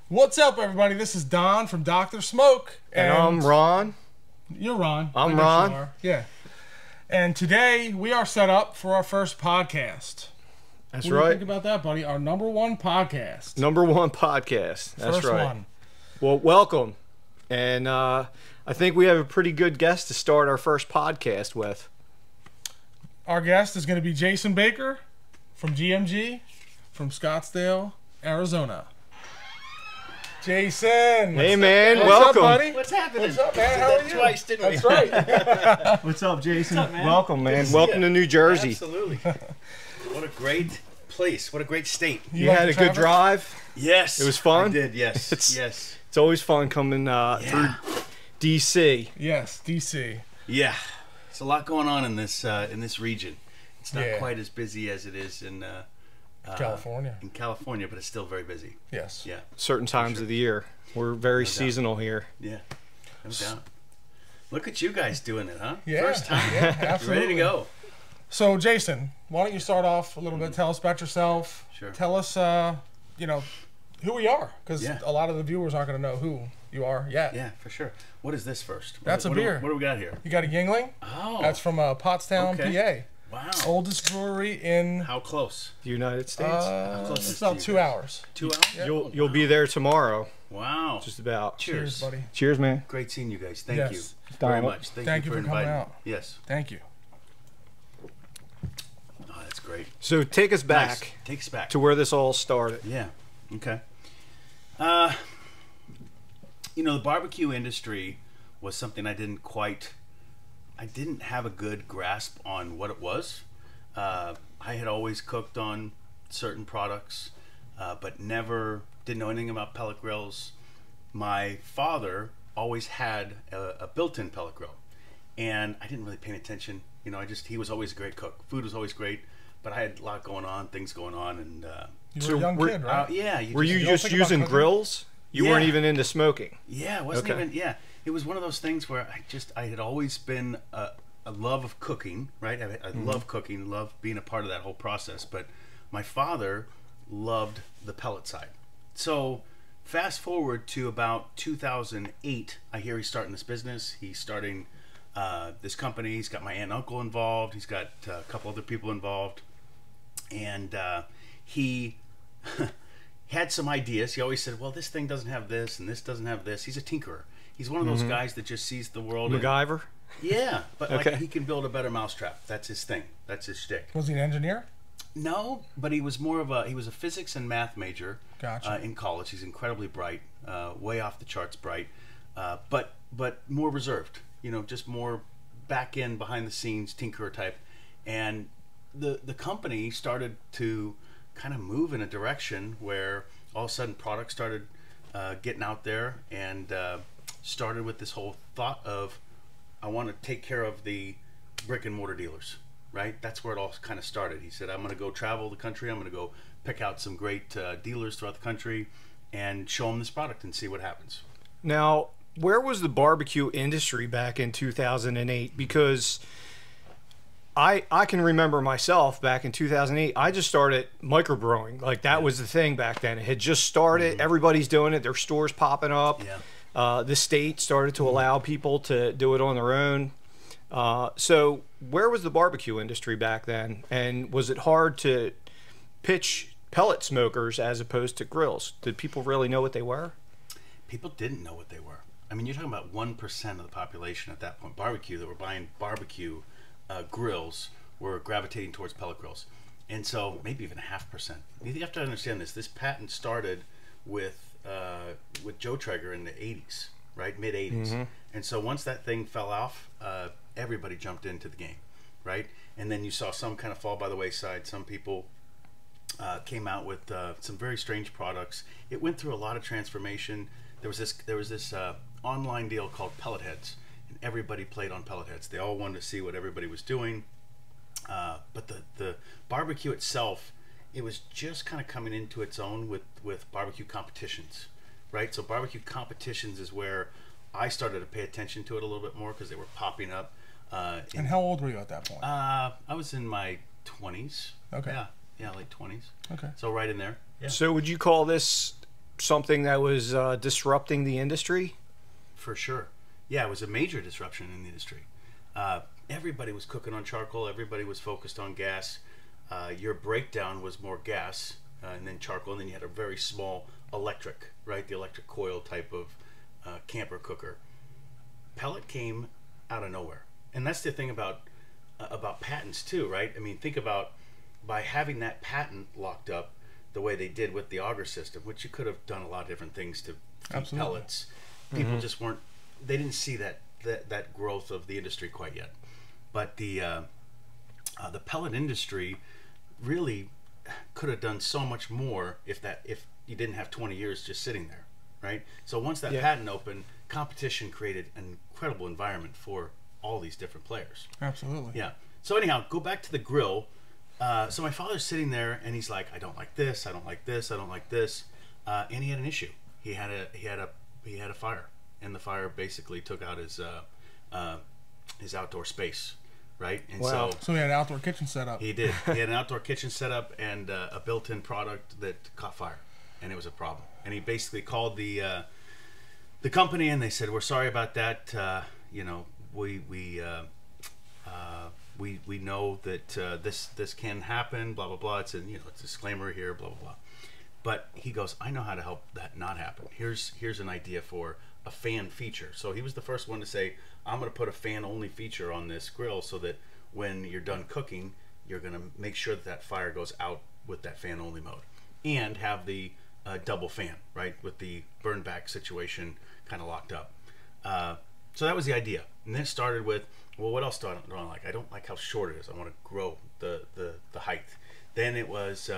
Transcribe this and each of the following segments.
What's up, everybody? This is Don from Dr. Smoke. And I'm Ron. You're Ron. I'm Ron. Yeah. And today we are set up for our first podcast. That's what right. What do you think about that, buddy? Our #1 podcast. #1 podcast. That's first right. one. Well, welcome. And I think we have a pretty good guest to start our first podcast with. Our guest is going to be Jason Baker from GMG from Scottsdale, Arizona. Jason. Hey, man. What's welcome. up, buddy? What's happening? What's up, man? We did How are that you? twice, didn't we? That's right. What's up, Jason? What's up, man? Welcome, man. Good to see Welcome ya. to New Jersey. Absolutely. What a great place. What a great state. You like had the a good traffic? drive? Yes. It was fun? I did, yes. It's always fun coming through D.C. Yes, DC. Yeah. There's a lot going on in this region. It's not Yeah. quite as busy as it is in California. In California, but it's still very busy. Yes. Yeah. Certain times of the year. We're very doubt. seasonal here. Yeah. No doubt. Look at you guys doing it, huh? Yeah. First time. Yeah, absolutely. Ready to go. So, Jason, why don't you start off a little bit? Tell us about yourself. Sure. Tell us, who we are, because Yeah. a lot of the viewers aren't going to know who you are yet. Yeah, for sure. What is this first? That's a beer. What do we got here? You got a Yingling? Oh. That's from Pottstown, Okay. PA. Wow. Oldest brewery in. How close? The United States. How close is It's it about to 2 you guys? hours. 2 hours? Yeah. You'll be there tomorrow. Wow. Just about. Cheers. buddy. Cheers, man. Great seeing you guys. Thank Yes. you Donald. very much. Thank you for coming inviting out. me. Yes. Thank you. Oh, that's great. So take us back Nice. Take us back. to where this all started. Yeah. Okay. The barbecue industry was something I didn't have a good grasp on what it was. I had always cooked on certain products, but never didn't know anything about pellet grills. My father always had a built-in pellet grill, and I didn't really pay attention. He was always a great cook. Food was always great, but I had a lot going on, things going on, and You were a young kid, right? yeah. Were you just think about using cooking? grills? You Yeah. weren't even into smoking? Yeah, it wasn't Okay. even. Yeah, it was one of those things where I had always been a love of cooking, right? I love cooking, love being a part of that whole process. But my father loved the pellet side. So fast forward to about 2008, I hear he's starting this business. He's starting this company. He's got my aunt and uncle involved. He's got a couple other people involved, and he. had some ideas. He always said, well, this thing doesn't have this and this doesn't have this. He's a tinkerer. He's one of those guys that just sees the world. MacGyver? Yeah, but Okay. like he can build a better mousetrap. That's his thing. That's his shtick. Was he an engineer? No, but he was he was a physics and math major Gotcha. in college. He's incredibly bright, way off the charts bright, but more reserved. Just more back end, behind the scenes tinkerer type. And the company started to kind of move in a direction where all of a sudden products started getting out there, and started with this whole thought of, I want to take care of the brick and mortar dealers, right? That's where it all kind of started. He said, I'm going to go travel the country. I'm going to go pick out some great dealers throughout the country and show them this product and see what happens. Now, where was the barbecue industry back in 2008? Because I can remember myself back in 2008, I just started microbrewing. Like, that was the thing back then. It had just started. Everybody's doing it. Their stores popping up. Yeah. The state started to allow people to do it on their own. So where was the barbecue industry back then? And was it hard to pitch pellet smokers as opposed to grills? Did people really know what they were? People didn't know what they were. I mean, you're talking about 1% of the population at that point. Barbecue, that were buying barbecue grills, were gravitating towards pellet grills. And so maybe even 0.5%. You have to understand this. This patent started with Joe Traeger in the 80s, right? Mid 80s. And so once that thing fell off, everybody jumped into the game, right? And then you saw some kind of fall by the wayside. Some people came out with some very strange products. It went through a lot of transformation. There was this online deal called Pellet Heads, and everybody played on pellet heads. They all wanted to see what everybody was doing. But the barbecue itself, it was just kind of coming into its own with barbecue competitions, right? So barbecue competitions is where I started to pay attention to it a little bit more, because they were popping up. And how old were you at that point? I was in my 20s. Okay. Yeah, late 20s. Okay. So right in there. Yeah. So would you call this something that was disrupting the industry? For sure. Yeah, it was a major disruption in the industry. Everybody was cooking on charcoal. Everybody was focused on gas. Your breakdown was more gas and then charcoal, and then you had a very small electric, right? The electric coil type of camper cooker. Pellet came out of nowhere, and that's the thing about patents too, right? I mean, think about by having that patent locked up the way they did with the auger system, which you could have done a lot of different things to feed pellets. People just weren't. They didn't see that growth of the industry quite yet. But the pellet industry really could have done so much more if you didn't have 20 years just sitting there, right? So once that patent opened, competition created an incredible environment for all these different players. Absolutely. Yeah. So anyhow, go back to the grill. So my father's sitting there and he's like, I don't like this, I don't like this, I don't like this, and he had an issue. He had a fire, and the fire basically took out his outdoor space, right? And Wow. So he had an outdoor kitchen set up. he did. He had an outdoor kitchen set up and a built-in product that caught fire, and it was a problem. And he basically called the company, and they said, "We're sorry about that. You know, we know that this can happen. Blah blah blah. It's a disclaimer here. Blah blah blah." But he goes, "I know how to help that not happen. Here's an idea for a fan feature." So he was the first one to say, "I'm going to put a fan-only feature on this grill so that when you're done cooking, you're going to make sure that fire goes out with that fan-only mode, and have the double fan, right, with the burn back situation kind of locked up." So that was the idea, and then it started with, well, what else do I like? I don't like how short it is. I want to grow the height. Then it was,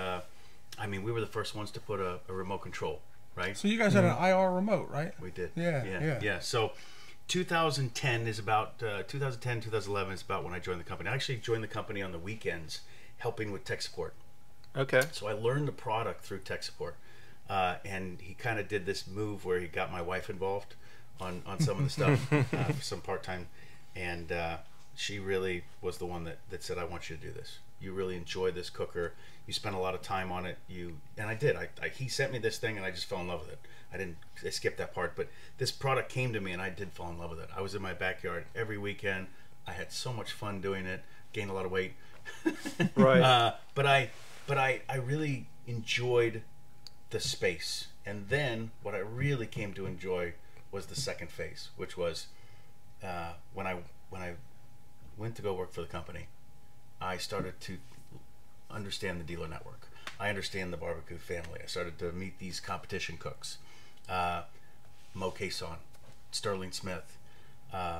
we were the first ones to put a remote control, right? So you guys had an IR remote, right? We did. Yeah. So 2010 is about 2011 is about when I joined the company. I actually joined the company on the weekends, helping with tech support. Okay. So I learned the product through tech support, and he kind of did this move where he got my wife involved on some of the stuff, for some part-time, and she really was the one that said, "I want you to do this. You really enjoy this cooker. You spent a lot of time on it." And I did. He sent me this thing, and I just fell in love with it. I skipped that part, but this product came to me, and I did fall in love with it. I was in my backyard every weekend. I had so much fun doing it. Gained a lot of weight. Right. But I really enjoyed the space. And then what I really came to enjoy was the second phase, which was when I went to go work for the company. I started to understand the dealer network. I understand the barbecue family. I started to meet these competition cooks, Mo Cason, Sterling Smith,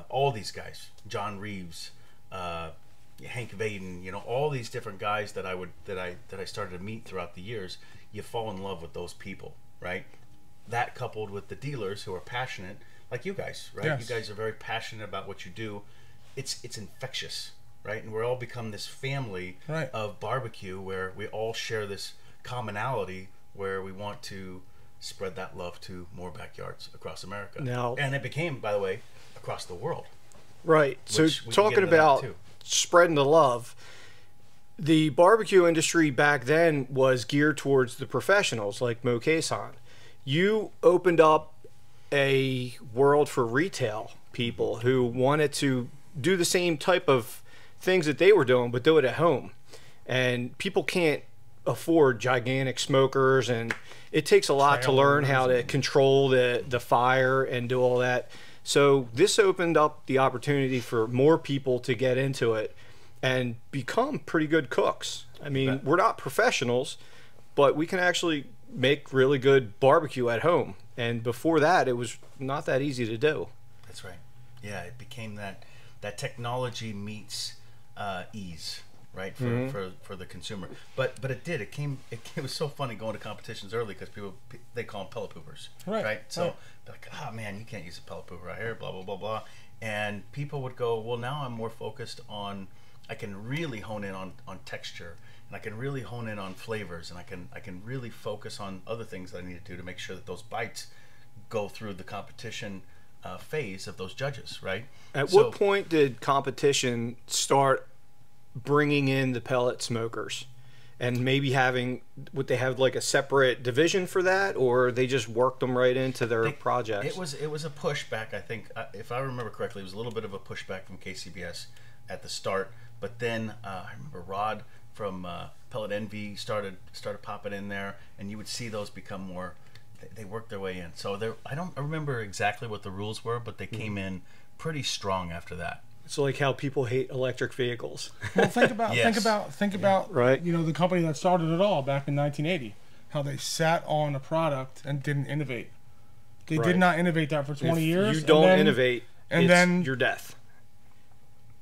all these guys, John Reeves, Hank Vaden, all these different guys that I started to meet throughout the years. You fall in love with those people, right? That coupled with the dealers who are passionate, like you guys, right? Yes. You guys are very passionate about what you do. It's infectious, right? And we're all become this family of barbecue where we all share this commonality where we want to spread that love to more backyards across America. Now, and it became, by the way, across the world. Right. So Which we can talking get into that about too. spreading the love, the barbecue industry back then was geared towards the professionals like Mo Cason. You opened up a world for retail people who wanted to do the same type of things that they were doing, but do it at home. And people can't afford gigantic smokers, and it takes a lot to learn how to control the fire and do all that. So this opened up the opportunity for more people to get into it and become pretty good cooks. I mean, we're not professionals, but we can actually make really good barbecue at home. And before that, it was not that easy to do. That's right. Yeah, it became that technology meets ease, right, for the consumer. But it did. It was so funny going to competitions early because they call them pellet poopers, right? So they're like, "Oh man, you can't use a pellet pooper right here," blah blah blah blah. And people would go, "Well, now I'm more focused on. I can really hone in on texture, and I can really hone in on flavors, and I can really focus on other things that I need to do to make sure that those bites go through the competition phase of those judges, right?" At what point did competition start bringing in the pellet smokers? and maybe would they have like a separate division for that, or they just worked them right into their projects? It was a pushback, I think. If I remember correctly, it was a little bit of a pushback from KCBS at the start, but then I remember Rod from Pellet Envy started popping in there, and you would see those become more. They worked their way in. So I don't remember exactly what the rules were, but they came in pretty strong after that. It's like how people hate electric vehicles. Well, think about right. You know, the company that started it all back in 1980, how they sat on a product and didn't innovate. They did not innovate that for 20 years. You don't innovate, and it's then your death.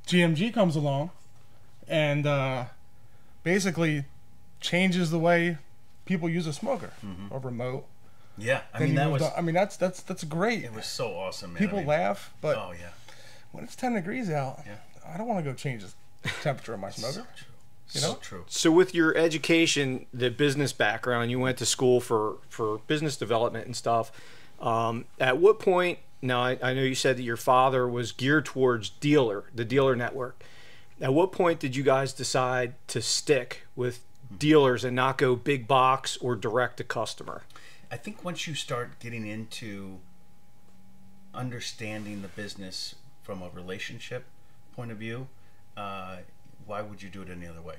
GMG comes along and basically changes the way people use a smoker, a remote. Yeah, I mean that's great. It was so awesome, man. People laugh, but oh yeah, when it's 10 degrees out, I don't want to go change the temperature of my smoker. So true. You know? So true. So with your education, the business background, you went to school for business development and stuff. At what point? Now I know you said that your father was geared towards the dealer network. At what point did you guys decide to stick with dealers and not go big box or direct to customer? I think once you start getting into understanding the business from a relationship point of view, why would you do it any other way?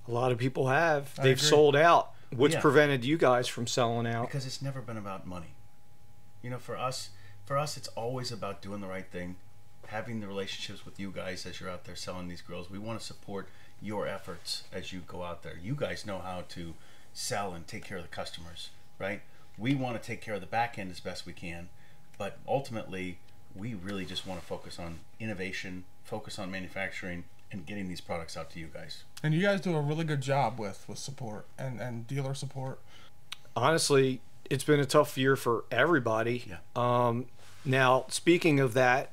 A lot of people have. I They've agree. sold out. What's Yeah. prevented you guys from selling out? Because it's never been about money. You know, for us, it's always about doing the right thing, having the relationships with you guys as you're out there selling these grills. We want to support your efforts as you go out there. You guys know how to sell and take care of the customers, right? We want to take care of the back end as best we can, but ultimately, we really just want to focus on innovation, focus on manufacturing, and getting these products out to you guys. And you guys do a really good job with support and dealer support. Honestly, it's been a tough year for everybody. Yeah. Now, speaking of that,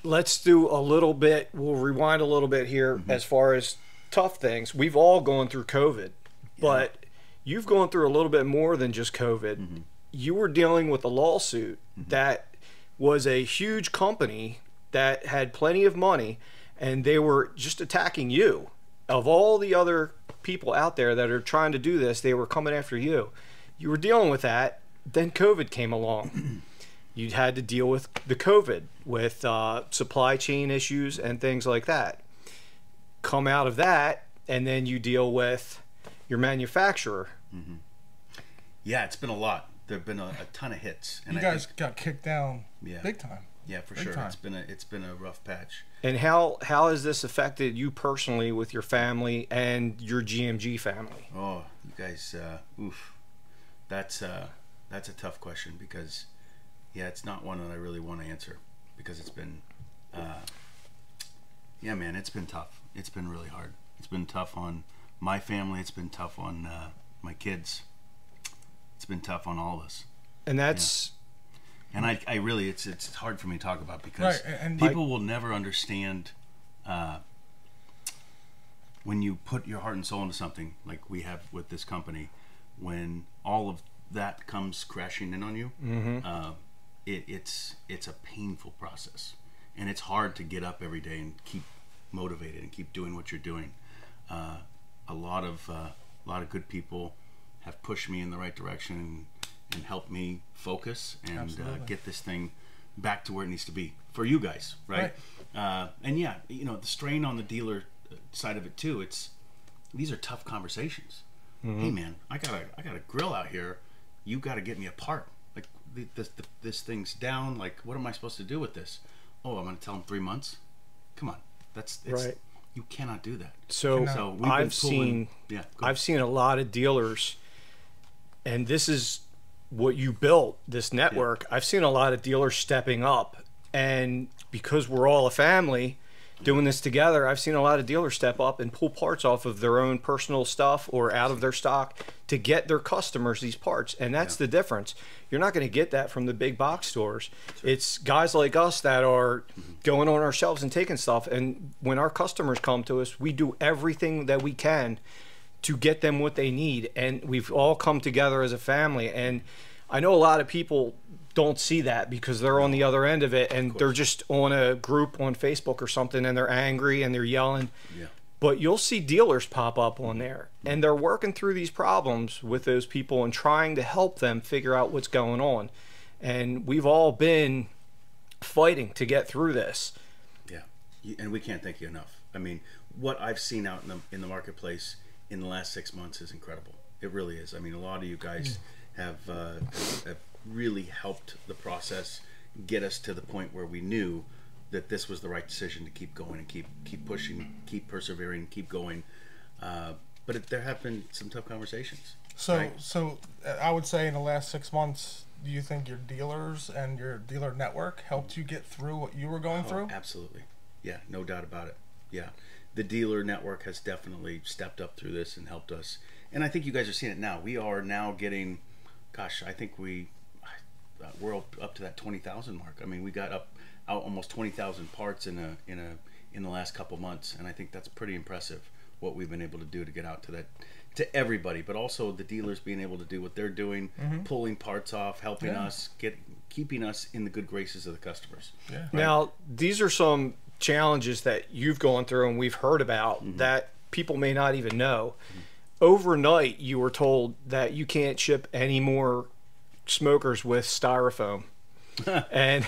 let's do a little bit, we'll rewind a little bit here as far as tough things. We've all gone through COVID, but you've gone through a little bit more than just COVID. You were dealing with a lawsuit that was a huge company that had plenty of money, and they were just attacking you. Of all the other people out there that are trying to do this, they were coming after you. You were dealing with that. Then COVID came along. You had to deal with the COVID, with supply chain issues and things like that. Come out of that, and then you deal with your manufacturer. Yeah, it's been a lot. There have been a ton of hits. And You guys got kicked down Yeah. big time. Yeah, for Big sure. time. It's been a rough patch. And how has this affected you personally with your family and your GMG family? Oh, you guys, oof. That's a tough question because, yeah, it's not one that I really want to answer because it's been, yeah, man, it's been tough. It's been really hard. It's been tough on my family. It's been tough on my kids. It's been tough on all of us. And that's... And I really, it's hard for me to talk about because and people will never understand when you put your heart and soul into something like we have with this company, when all of that comes crashing in on you, it's a painful process, and it's hard to get up every day and keep motivated and keep doing what you're doing. A lot of good people have pushed me in the right direction and help me focus and get this thing back to where it needs to be for you guys, right? And yeah, you know, the strain on the dealer side of it too. These are tough conversations. Hey man, I got a grill out here. You got to get me a part. Like this thing's down. Like, what am I supposed to do with this? Oh, I'm going to tell them 3 months. Come on, it's right. You cannot do that. So we've been I've seen a lot of dealers, and this is what you built, this network. I've seen a lot of dealers stepping up, and because we're all a family doing this together, I've seen a lot of dealers step up and pull parts off of their own personal stuff or out of their stock to get their customers these parts. And that's the difference. You're not going to get that from the big box stores. It's guys like us that are going on our shelves and taking stuff. And when our customers come to us, we do everything that we can to get them what they need. And we've all come together as a family. And I know a lot of people don't see that because they're on the other end of it, and they're just on a group on Facebook or something, and they're angry and they're yelling. but you'll see dealers pop up on there, and they're working through these problems with those people and trying to help them figure out what's going on. And we've all been fighting to get through this. Yeah, and we can't thank you enough. I mean, what I've seen out in the marketplace in the last 6 months is incredible. It really is. I mean, a lot of you guys have really helped the process get us to the point where we knew that this was the right decision to keep going and keep pushing, keep persevering, keep going. But there have been some tough conversations. So, right? so I would say in the last 6 months, do you think your dealers and your dealer network helped you get through what you were going through? Absolutely. Yeah, no doubt about it. Yeah. The dealer network has definitely stepped up through this and helped us. And I think you guys are seeing it now. We are now getting, gosh, I think we're up to that 20,000 mark. I mean, we got out almost 20,000 parts in the last couple months, and I think that's pretty impressive what we've been able to do to get out to that, to everybody, but also the dealers being able to do what they're doing, pulling parts off, helping us, keeping us in the good graces of the customers. Yeah. Right? Now, these are some challenges that you've gone through and we've heard about that people may not even know. Overnight, you were told that you can't ship any more smokers with styrofoam. And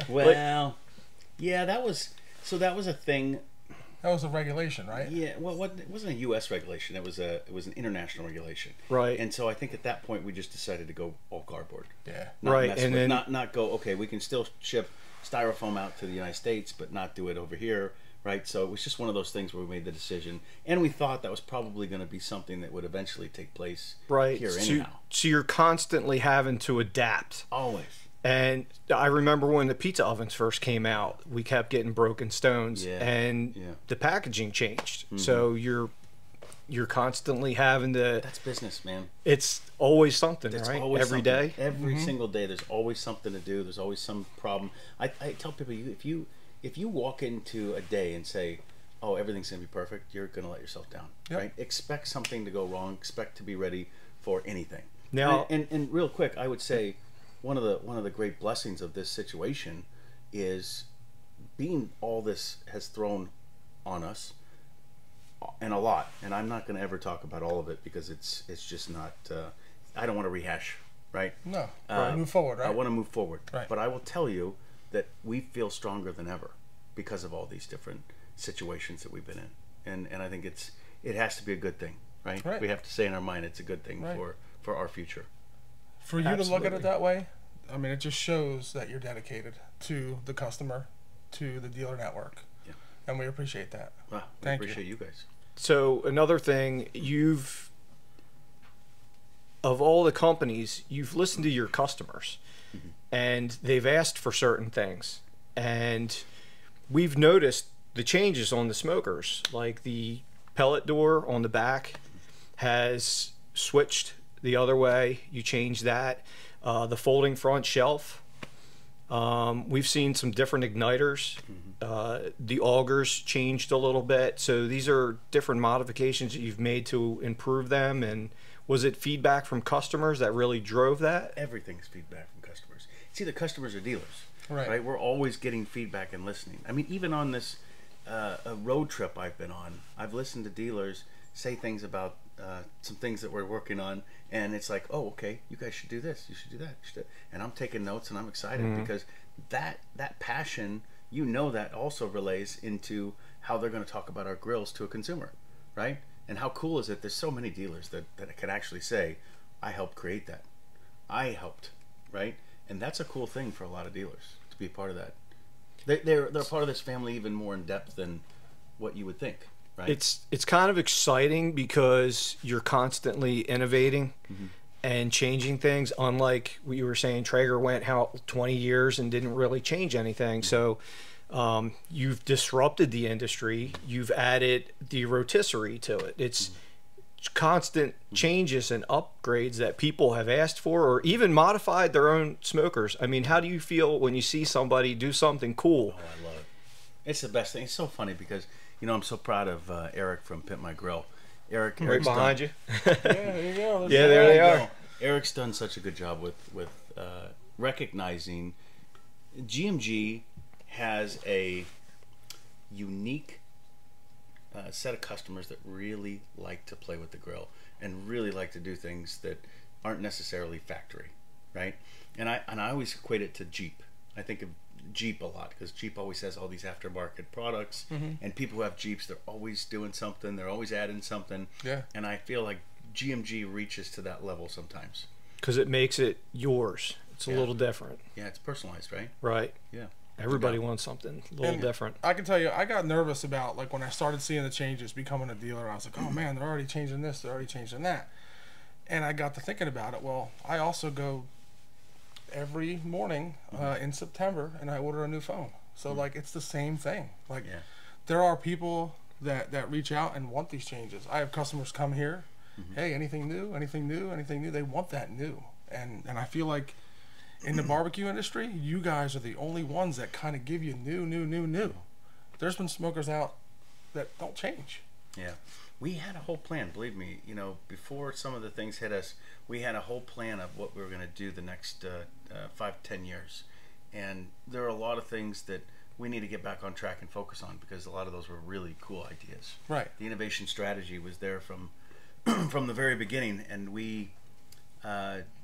well, yeah, that was a thing. That was a regulation, right? Yeah, well, it wasn't a U.S. regulation. It was an international regulation. Right. And so I think at that point we just decided to go all cardboard. Yeah. Right, and then not go. Okay, we can still ship styrofoam out to the United States, but not do it over here. Right. So it was just one of those things where we made the decision, and we thought that was probably going to be something that would eventually take place here anyhow. So you're constantly having to adapt. Always. And I remember when the pizza ovens first came out, we kept getting broken stones, and the packaging changed. So you're constantly having to. That's business, man. It's always something, It's right? always Every something. day, every single day. There's always something to do. There's always some problem. I tell people, if you walk into a day and say, "Oh, everything's gonna be perfect," you're gonna let yourself down. Yep. Right? Expect something to go wrong. Expect to be ready for anything. Now, and real quick, I would say one of the great blessings of this situation is being all this has thrown on us, and a lot. And I'm not going to ever talk about all of it because it's just not. I don't want to rehash. Right? No. Move forward. Right. I want to move forward. Right. But I will tell you that we feel stronger than ever because of all these different situations that we've been in, and I think it has to be a good thing, right? Right. We have to say in our mind it's a good thing Right. for our future. For you to look at Absolutely. it that way, I mean, it just shows that you're dedicated to the customer, to the dealer network, and we appreciate that. Wow, we Thank you. appreciate you guys. so another thing, of all the companies, you've listened to your customers, and they've asked for certain things, and we've noticed the changes on the smokers, like the pellet door on the back has switched the other way. You changed that. The folding front shelf. We've seen some different igniters. The augers changed a little bit. So these are different modifications that you've made to improve them. And was it feedback from customers that really drove that? Everything's feedback from customers. See, the customers are dealers, Right. We're always getting feedback and listening. I mean, even on this a road trip I've been on, I've listened to dealers say things about some things that we're working on, and it's like, oh, okay, you guys should do this, you should do that, and I'm taking notes and I'm excited because that passion, that also relays into how they're going to talk about our grills to a consumer, right? And how cool is it? There's so many dealers that can actually say, I helped create that, I helped, right? And that's a cool thing for a lot of dealers to be a part of that. They're part of this family even more in depth than what you would think. Right. It's kind of exciting because you're constantly innovating and changing things. Unlike what you were saying, Traeger went out 20 years and didn't really change anything. So you've disrupted the industry. You've added the rotisserie to it. It's constant changes and upgrades that people have asked for, or even modified their own smokers. I mean, how do you feel when you see somebody do something cool? Oh, I love it. It's the best thing. It's so funny because I'm so proud of Eric from Pimp My Grill. Right Eric's behind you. Yeah, there you go. Yeah, there they are. Eric's done such a good job with recognizing GMG has a unique set of customers that really like to play with the grill and really like to do things that aren't necessarily factory, right? And I always equate it to Jeep. I think of Jeep a lot because Jeep always has all these aftermarket products, and people who have Jeeps, they're always doing something, they're always adding something. Yeah. And I feel like GMG reaches to that level sometimes. Because it makes it yours. It's a little different. Yeah, it's personalized, right? Right. Yeah. Everybody wants something a little And different. I can tell you, I got nervous about, like, when I started seeing the changes, becoming a dealer. I was like, oh man, they're already changing this, they're already changing that. And I got to thinking about it. Well, I also go every morning in September and I order a new phone. So like, it's the same thing. Like, there are people that reach out and want these changes. I have customers come here, hey, anything new, anything new, anything new. They want that new. And I feel like in the barbecue industry, you guys are the only ones that kind of give you new. There's been smokers out that don't change. Yeah. We had a whole plan, believe me, you know, before some of the things hit us, we had a whole plan of what we were going to do the next 5-10 years. And there are a lot of things that we need to get back on track and focus on because a lot of those were really cool ideas. Right. The innovation strategy was there from from the very beginning, and we're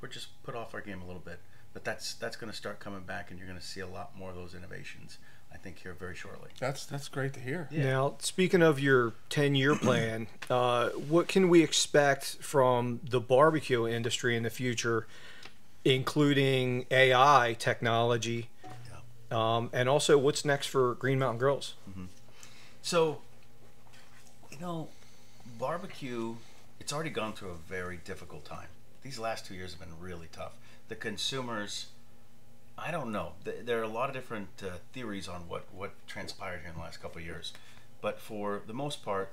just put off our game a little bit. But that's going to start coming back, and you're going to see a lot more of those innovations, I think, here very shortly. That's great to hear. Yeah. Now, speaking of your 10-year plan, what can we expect from the barbecue industry in the future, including AI technology, and also what's next for Green Mountain Grills? So, you know, barbecue, it's already gone through a very difficult time. These last 2 years have been really tough. The consumers, I don't know. There are a lot of different theories on what transpired here in the last couple of years. But for the most part,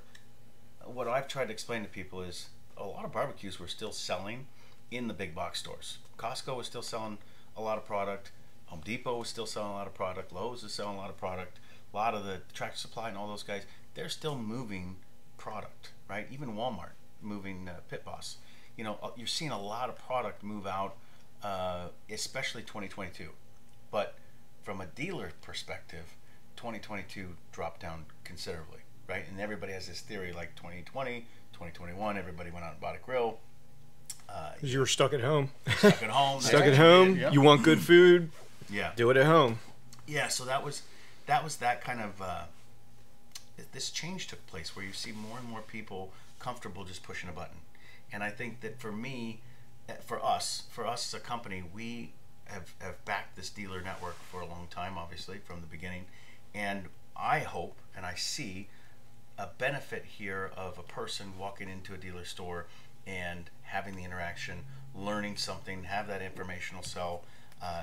what I've tried to explain to people is a lot of barbecues were still selling in the big box stores. Costco was still selling a lot of product. Home Depot was still selling a lot of product. Lowe's is selling a lot of product. A lot of the Tractor Supply and all those guys, they're still moving product, right? Even Walmart moving Pit Boss. You know, you're seeing a lot of product move out, especially 2022. But from a dealer perspective, 2022 dropped down considerably, right? And everybody has this theory like 2020, 2021, everybody went out and bought a grill. Because you were stuck at home. Stuck at home. Stuck at home. Yep. You want good food. Yeah. Do it at home. Yeah, so that was that kind of this change took place where you see more and more people comfortable just pushing a button. And I think that for me, for us as a company, we have backed this dealer network for a long time, obviously, from the beginning. And I hope and I see a benefit here of a person walking into a dealer store and having the interaction, learning something, have that informational sell.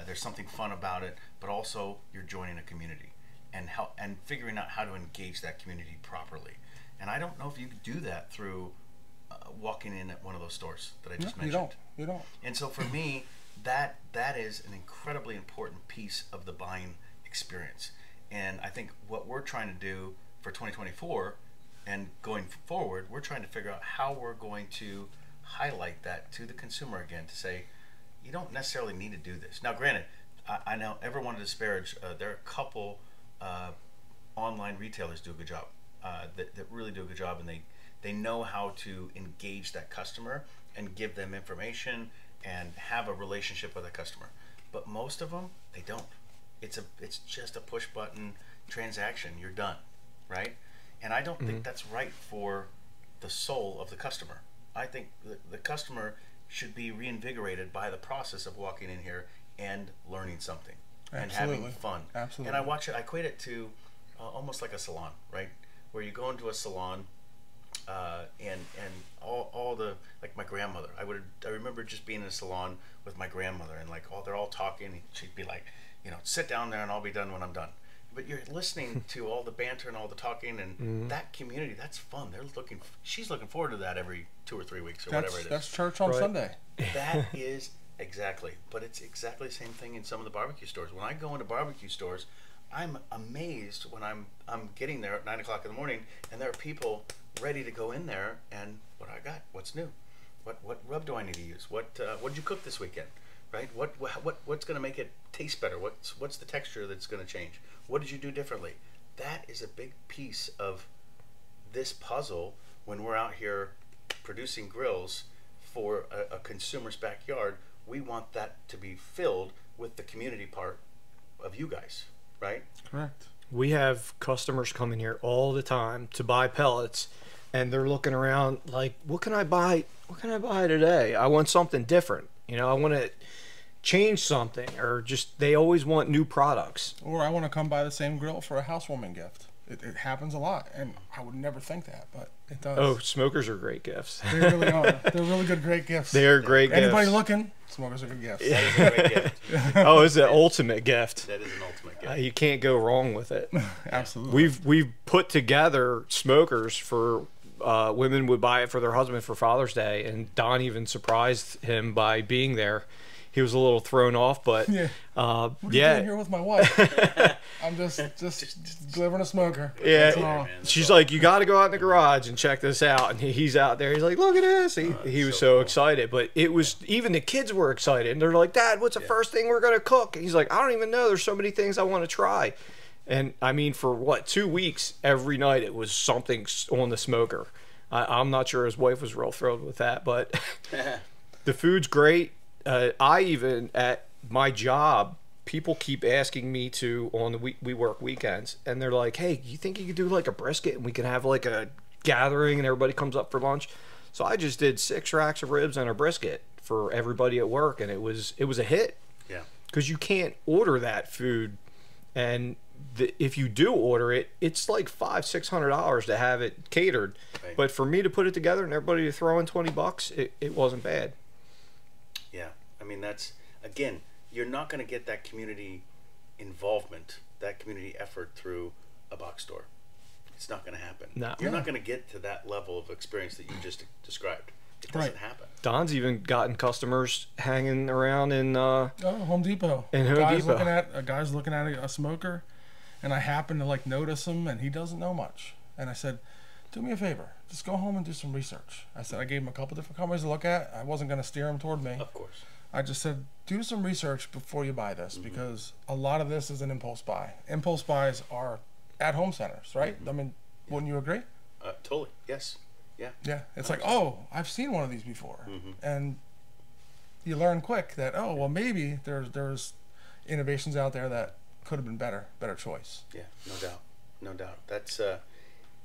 There's something fun about it, but also you're joining a community and figuring out how to engage that community properly. And I don't know if you could do that through walking in at one of those stores that I just mentioned. You don't. And so for me, that is an incredibly important piece of the buying experience. And I think what we're trying to do for 2024 and going forward, we're trying to figure out how we're going to highlight that to the consumer again, to say, you don't necessarily need to do this. Now, granted, I know everyone to disparage, there are a couple online retailers do a good job, that really do a good job, and they know how to engage that customer and give them information and have a relationship with a customer. But most of them, they don't. It's just a push button transaction. You're done, right? And I don't think that's right for the soul of the customer. I think the customer should be reinvigorated by the process of walking in here and learning something and having fun. Absolutely. And I equate it to almost like a salon, right? Where you go into a salon and all the, like my grandmother, I remember just being in a salon with my grandmother and like they're all talking and she'd be like, you know, sit down there and I'll be done when I'm done. But you're listening to all the banter and all the talking and that community, that's fun. She's looking forward to that every 2 or 3 weeks or whatever it is. That's church on Sunday. That is exactly. But it's exactly the same thing in some of the barbecue stores. When I go into barbecue stores, I'm amazed when I'm getting there at 9 o'clock in the morning and there are people ready to go in there and what I got, what's new, what rub do I need to use, what did you cook this weekend, right? What's going to make it taste better? What's the texture that's going to change? What did you do differently? That is a big piece of this puzzle when we're out here producing grills for a consumer's backyard. We want that to be filled with the community part of you guys, right? Correct. We have customers coming here all the time to buy pellets, and they're looking around like, what can I buy? What can I buy today? I want something different. You know, I want to change something, or just they always want new products. Or I want to come buy the same grill for a housewarming gift. It happens a lot, and I would never think that, but it does. Oh, smokers are great gifts. They really are. They're really good, great gifts. They are great Anybody gifts. looking? Smokers are good gifts. That is a great gift. Oh, it's the ultimate gift. That is an ultimate gift. You can't go wrong with it. Absolutely. We've put together smokers for women would buy it for their husband for Father's Day, and Don even surprised him by being there. He was a little thrown off, but Yeah. yeah, What are you doing here with my wife? I'm just delivering a smoker. yeah. That's all. Man, that's She's all. like, you got to go out in the garage and check this out. And he's out there. He's like, look at this. He was so cool. excited. But it was, even the kids were excited. And they're like, Dad, what's the first thing we're going to cook? And he's like, I don't even know. There's so many things I want to try. And I mean, for what, 2 weeks, every night it was something on the smoker. I'm not sure his wife was real thrilled with that. But the food's great. I even, at my job, people keep asking me to, on the we work weekends, and they're like, hey, you think you could do like a brisket and we can have like a gathering and everybody comes up for lunch? So I just did 6 racks of ribs and a brisket for everybody at work, and it was a hit. Yeah. Because you can't order that food, and if you do order it, it's like $500-600 to have it catered. Right. But for me to put it together and everybody to throw in $20, it wasn't bad. Yeah, I mean, that's, again, you're not going to get that community involvement, that community effort through a box store. It's not going to happen. No. You're not going to get to that level of experience that you just described. It doesn't Right. happen. Don's even gotten customers hanging around in Home Depot. In Home guy's Depot. A guy's looking at a smoker, and I happen to like notice him, and he doesn't know much. And I said, do me a favor, just go home and do some research. I said, I gave him a couple different companies to look at. I wasn't going to steer him toward me. Of course. I just said, do some research before you buy this, because a lot of this is an impulse buy. Impulse buys are at home centers, right? I mean, wouldn't you agree? Totally. Yes. Yeah. Yeah. It's like, oh, I've seen one of these before. And you learn quick that, oh, well, maybe there's innovations out there that could have been better choice. Yeah. No doubt. No doubt. That's,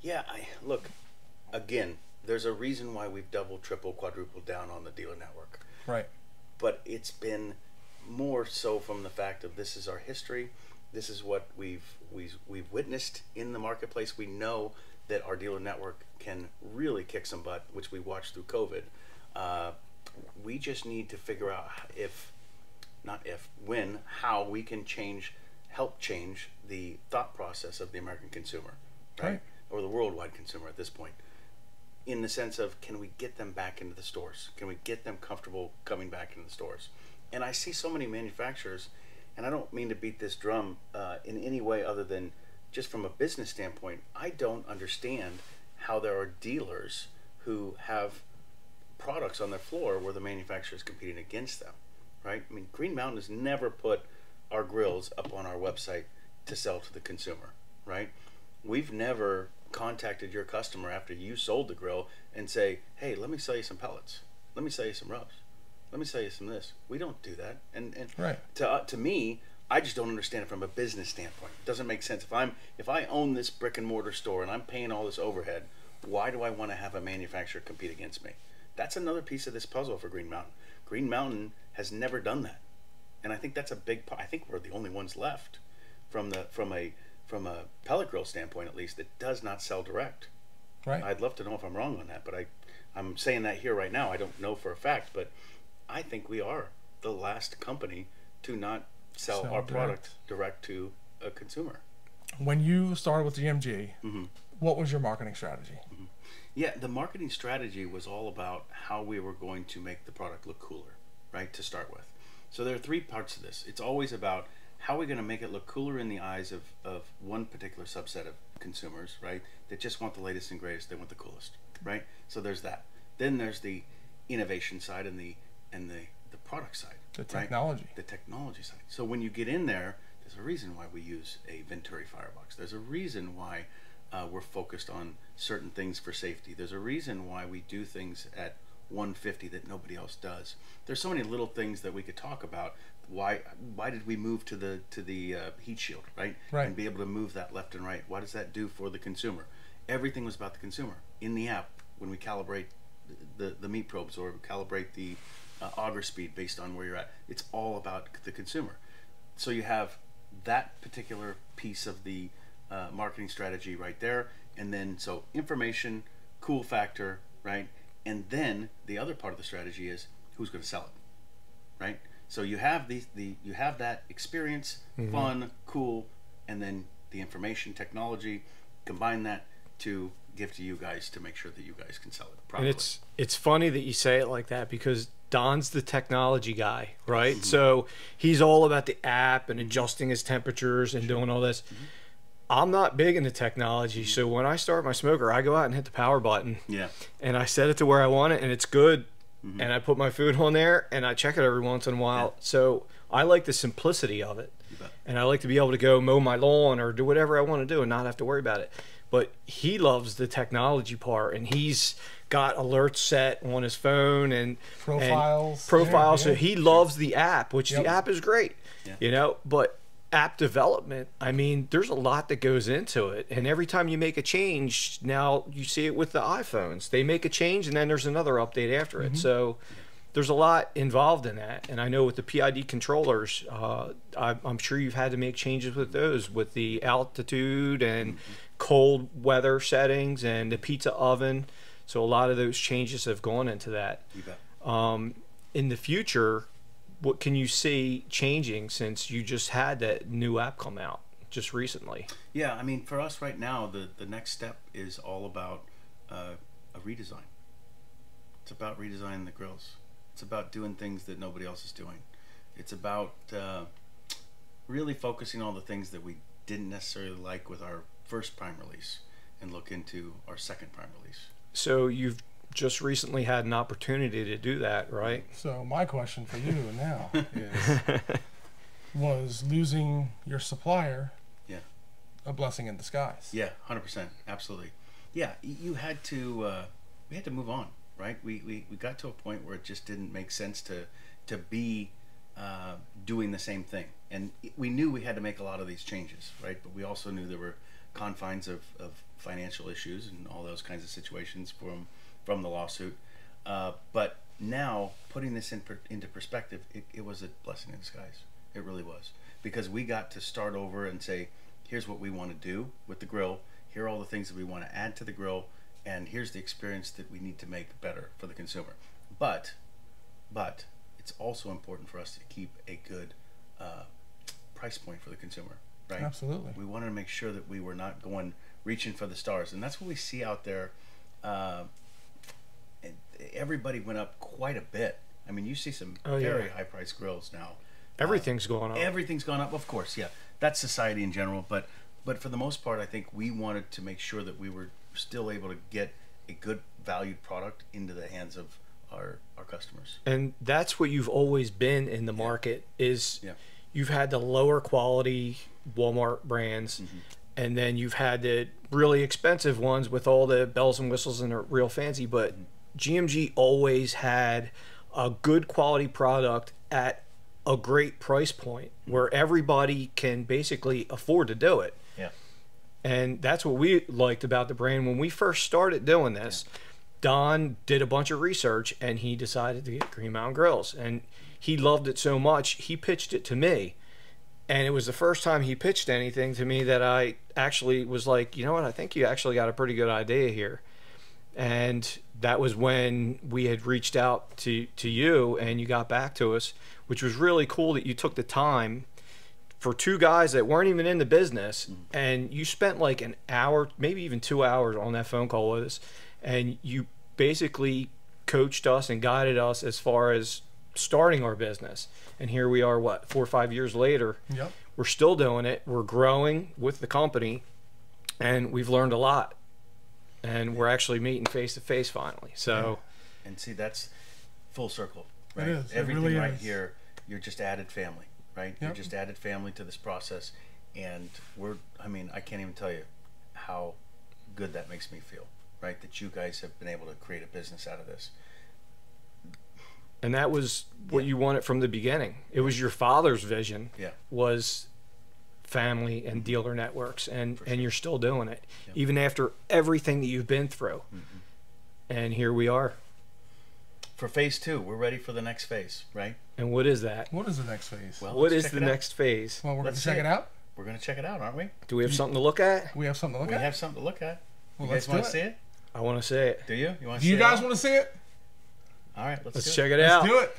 yeah, look, again, there's a reason why we've doubled, tripled, quadrupled down on the dealer network. Right. But it's been more so from the fact of this is our history. This is what we've witnessed in the marketplace. We know that our dealer network can really kick some butt, which we watched through COVID. We just need to figure out when, how we can help change the thought process of the American consumer, right? Or the worldwide consumer at this point. In the sense of, can we get them back into the stores? Can we get them comfortable coming back into the stores? And I see so many manufacturers, and I don't mean to beat this drum in any way other than just from a business standpoint. I don't understand how there are dealers who have products on their floor where the manufacturer is competing against them, right? I mean, Green Mountain has never put our grills up on our website to sell to the consumer, right? We've never contacted your customer after you sold the grill and say, hey, let me sell you some pellets, let me sell you some rubs, let me sell you some this. We don't do that. And Right. To me, I just don't understand it from a business standpoint. It doesn't make sense. If I own this brick and mortar store and I'm paying all this overhead, why do I want to have a manufacturer compete against me? That's another piece of this puzzle for Green Mountain. Green Mountain has never done that, and I think that's a big part. I think we're the only ones left from a pellet grill standpoint, at least, that does not sell direct. Right. I'd love to know if I'm wrong on that, but I'm saying that here right now. I don't know for a fact, but I think we are the last company to not sell our product direct to a consumer. When you started with GMG, what was your marketing strategy? Yeah, the marketing strategy was all about how we were going to make the product look cooler, right, to start with. So there are 3 parts to this. It's always about how are we going to make it look cooler in the eyes of one particular subset of consumers, right, that just want the latest and greatest, they want the coolest, right? So there's that. Then there's the innovation side and the product side. The technology. Right? The technology side. So when you get in there, there's a reason why we use a Venturi firebox. There's a reason why we're focused on certain things for safety. There's a reason why we do things at 150 that nobody else does. There's so many little things that we could talk about. Why did we move to the heat shield, right? Right. And be able to move that left and right. What does that do for the consumer? Everything was about the consumer. In the app, when we calibrate the meat probes or calibrate the auger speed based on where you're at, it's all about the consumer. So you have that particular piece of the marketing strategy right there, and then so information, cool factor, right? And then the other part of the strategy is who's going to sell it, right? So you have you have that experience, fun, cool, and then the information, technology, combine that to give to you guys to make sure that you guys can sell it properly. And it's funny that you say it like that, because Don's the technology guy, right? So he's all about the app and adjusting his temperatures and doing all this. I'm not big into technology, so when I start my smoker, I go out and hit the power button. Yeah. And I set it to where I want it, and it's good. And I put my food on there, and I check it every once in a while. So I like the simplicity of it. And I like to be able to go mow my lawn or do whatever I want to do and not have to worry about it. But he loves the technology part, and he's got alerts set on his phone and profiles. So he loves the app, which the app is great, you know. But app development, I mean, there's a lot that goes into it, and every time you make a change, now you see it with the iPhones, they make a change and then there's another update after it. So there's a lot involved in that. And I know with the PID controllers, I'm sure you've had to make changes with those, with the altitude and cold weather settings and the pizza oven. So a lot of those changes have gone into that. You bet. In the future, what can you see changing since you just had that new app come out just recently? Yeah, I mean, for us right now, the next step is all about a redesign. It's about redesigning the grills. It's about doing things that nobody else is doing. It's about really focusing on the things that we didn't necessarily like with our first prime release and look into our second prime release. So you've just recently had an opportunity to do that, right? So my question for you now is, was losing your supplier a blessing in disguise? Yeah, 100%, absolutely. Yeah, you had to we had to move on, right? We got to a point where it just didn't make sense to be doing the same thing, and we knew we had to make a lot of these changes, right? But we also knew there were confines of financial issues and all those kinds of situations from the lawsuit. But now, putting this into perspective, it was a blessing in disguise. It really was. Because we got to start over and say, here's what we want to do with the grill, here are all the things that we want to add to the grill, and here's the experience that we need to make better for the consumer. But it's also important for us to keep a good price point for the consumer, right? Absolutely. We wanted to make sure that we were not reaching for the stars, and that's what we see out there. Everybody went up quite a bit. I mean, you see some very high-priced grills now. Everything's going up. Everything's gone up, of course. Yeah, that's society in general. But for the most part, I think we wanted to make sure that we were still able to get a good valued product into the hands of our customers. And that's what you've always been in the market is you've had the lower quality Walmart brands, and then you've had the really expensive ones with all the bells and whistles and they're real fancy. But GMG always had a good quality product at a great price point where everybody can basically afford to do it. Yeah. And that's what we liked about the brand. When we first started doing this, Don did a bunch of research and he decided to get Green Mountain Grills. And he loved it so much, he pitched it to me. And it was the first time he pitched anything to me that I actually was like, you know what, I think you actually got a pretty good idea here. And that was when we had reached out to you and you got back to us, which was really cool that you took the time for two guys that weren't even in the business, and you spent like an hour, maybe even 2 hours on that phone call with us, and you basically coached us and guided us as far as starting our business. And here we are, what, 4 or 5 years later, we're still doing it, we're growing with the company, and we've learned a lot. And we're actually meeting face to face finally. So, and see, that's full circle, right? It is. Everything really right is. here, you're just added family, right? You're just added family to this process, and I mean, I can't even tell you how good that makes me feel, right? That you guys have been able to create a business out of this. And that was what you wanted from the beginning. It was your father's vision. Yeah. Was family and dealer networks, and For sure. you're still doing it, Yep. even after everything that you've been through. Mm-hmm. And here we are. For phase 2, we're ready for the next phase, right? And what is that? What is the next phase? Well, What let's is check the it out. next phase? Well, we're going let's to check see it it. out. We're going to check it out, aren't we? Do we have something to look at? We have something to look We at. have something to look at. Well, You let's guys want do to it. see it? I want to say it. Do you? You want to Do see you it guys all? want to see it? All right, let's Let's do check it. it out. Let's do it.